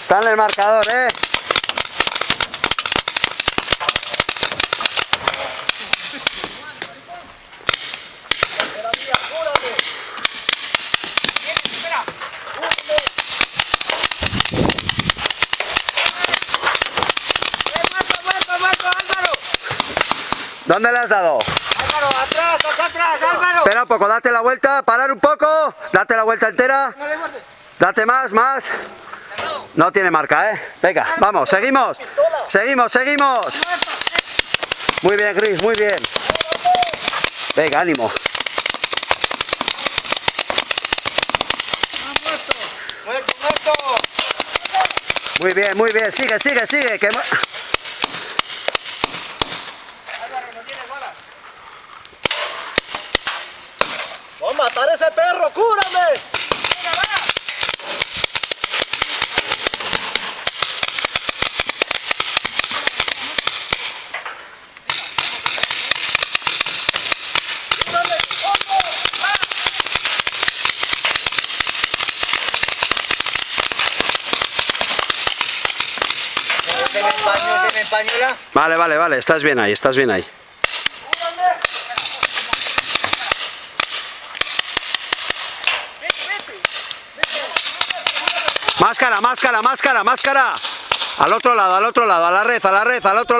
Está en el marcador, ¿eh? ¿Dónde le has dado? Álvaro, atrás, acá atrás, Álvaro. Espera un poco, date la vuelta, parar un poco, date la vuelta entera. Date más, más. No tiene marca, ¿eh? Venga, vamos, seguimos. Seguimos, seguimos. Muy bien, Gris, muy bien. Venga, ánimo. Muerto, muerto. Muy bien, sigue, sigue, sigue. Que... Álvaro, no tiene bola. ¡Vamos a matar a ese perro! ¡Cúrame! ¡Venga, va! ¡Cúrame! ¡Ojo! ¡Va! ¿Se me empañola? Vale, vale, vale, estás bien ahí, estás bien ahí. Máscara, máscara, máscara, máscara. Al otro lado, a la red, a la red, al otro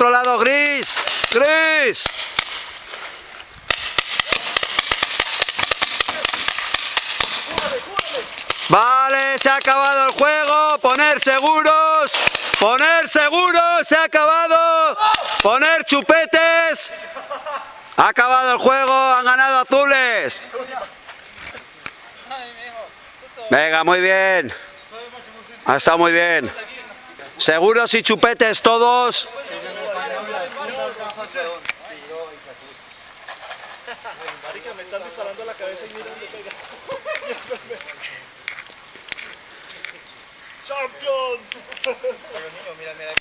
lado, Gris. Gris. Vale, se ha acabado el juego. Poner seguros, se ha acabado. Poner chupetes. Ha acabado el juego, han ganado azules. Venga, muy bien. Ha estado muy bien. Seguros y chupetes todos. Marica, me están disparando a la cabeza y mira dónde pega. ¡Champion! Mira, mira,